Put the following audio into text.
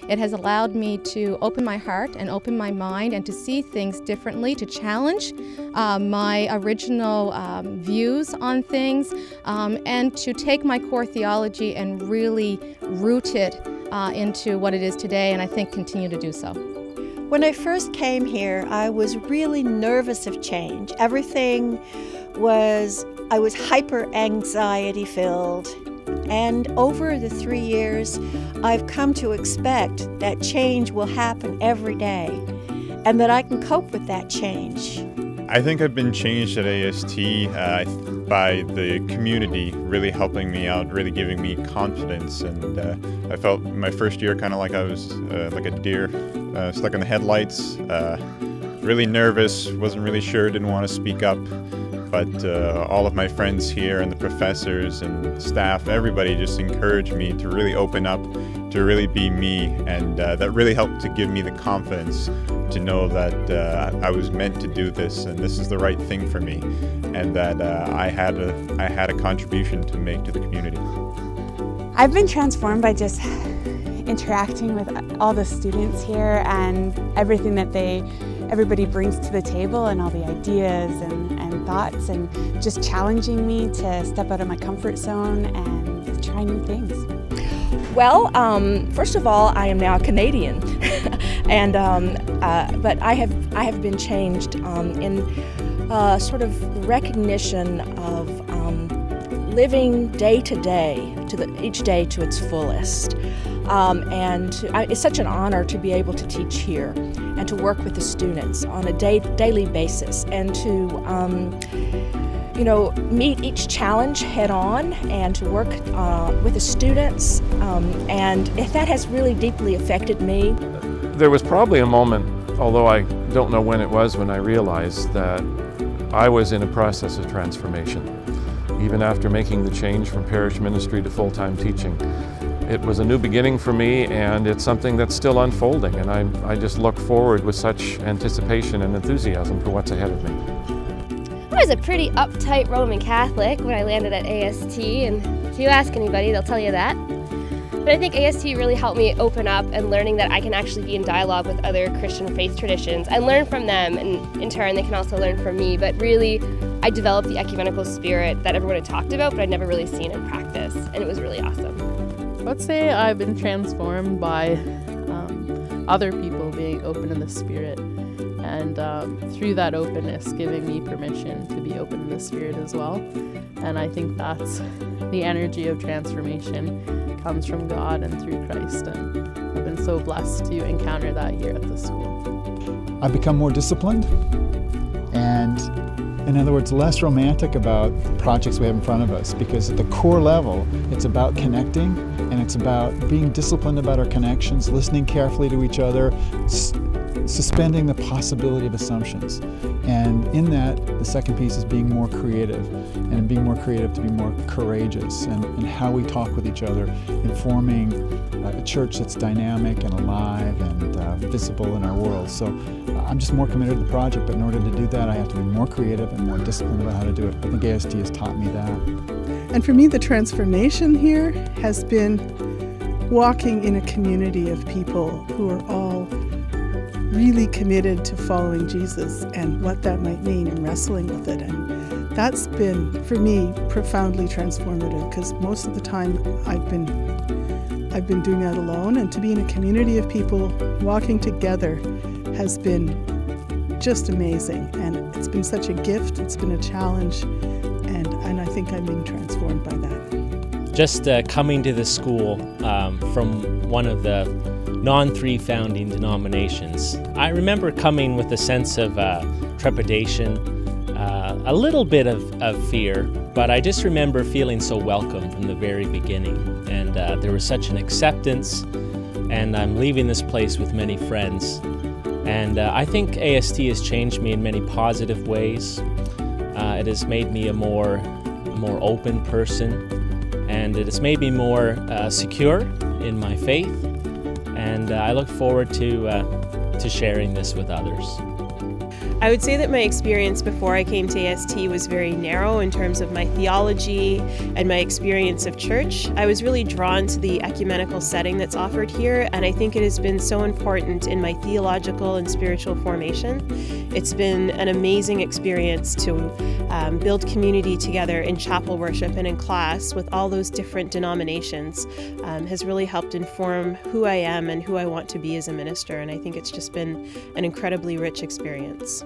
It has allowed me to open my heart and open my mind and to see things differently, to challenge my original views on things, and to take my core theology and really root it into what it is today, and I think continue to do so. When I first came here, I was really nervous of change. I was hyper anxiety filled. And over the 3 years, I've come to expect that change will happen every day and that I can cope with that change. I think I've been changed at AST by the community really helping me out, really giving me confidence. And I felt my first year kind of like I was like a deer stuck in the headlights, really nervous, wasn't really sure, didn't want to speak up. But all of my friends here and the professors and staff, everybody just encouraged me to really open up, to really be me, and that really helped to give me the confidence to know that I was meant to do this and this is the right thing for me, and that I had a contribution to make to the community. I've been transformed by just interacting with all the students here and everything that everybody brings to the table, and all the ideas and thoughts, and just challenging me to step out of my comfort zone and try new things. Well, first of all, I am now a Canadian, and but I have been changed in sort of recognition of living day to day, each day to its fullest. It's such an honor to be able to teach here and to work with the students on a daily basis, and to meet each challenge head on and to work with the students, and that has really deeply affected me. There was probably a moment, although I don't know when it was, when I realized that I was in a process of transformation. Even after making the change from parish ministry to full-time teaching, it was a new beginning for me, and it's something that's still unfolding, and I just look forward with such anticipation and enthusiasm for what's ahead of me. I was a pretty uptight Roman Catholic when I landed at AST, and if you ask anybody, they'll tell you that. But I think AST really helped me open up, and learning that I can actually be in dialogue with other Christian faith traditions and learn from them, and in turn they can also learn from me. But really, I developed the ecumenical spirit that everyone had talked about, but I'd never really seen in practice, and it was really awesome. I would say I've been transformed by other people being open in the spirit, and through that openness giving me permission to be open in the spirit as well. And I think that's the energy of transformation, comes from God and through Christ, and I've been so blessed to encounter that here at the school. I've become more disciplined, and in other words, less romantic about the projects we have in front of us, because at the core level, it's about connecting, and it's about being disciplined about our connections, listening carefully to each other, suspending the possibility of assumptions. And in that, the second piece is being more creative, and being more creative to be more courageous, and how we talk with each other, informing a church that's dynamic and alive and visible in our world. So I'm just more committed to the project, but in order to do that, I have to be more creative and more disciplined about how to do it. I think AST has taught me that. And for me, the transformation here has been walking in a community of people who are all really committed to following Jesus and what that might mean, and wrestling with it. And that's been, for me, profoundly transformative, because most of the time I've been doing that alone, and to be in a community of people walking together has been just amazing. And it's been such a gift, it's been a challenge, and I think I'm being transformed by that. Just coming to the school from one of the non-3 founding denominations, I remember coming with a sense of trepidation, a little bit of fear, but I just remember feeling so welcome from the very beginning, and there was such an acceptance, and I'm leaving this place with many friends, and I think AST has changed me in many positive ways. It has made me a more open person, and it has made me more secure in my faith, and I look forward to sharing this with others. I would say that my experience before I came to AST was very narrow in terms of my theology and my experience of church. I was really drawn to the ecumenical setting that's offered here, and I think it has been so important in my theological and spiritual formation. It's been an amazing experience to build community together in chapel worship and in class with all those different denominations. Has really helped inform who I am and who I want to be as a minister, and I think it's just been an incredibly rich experience.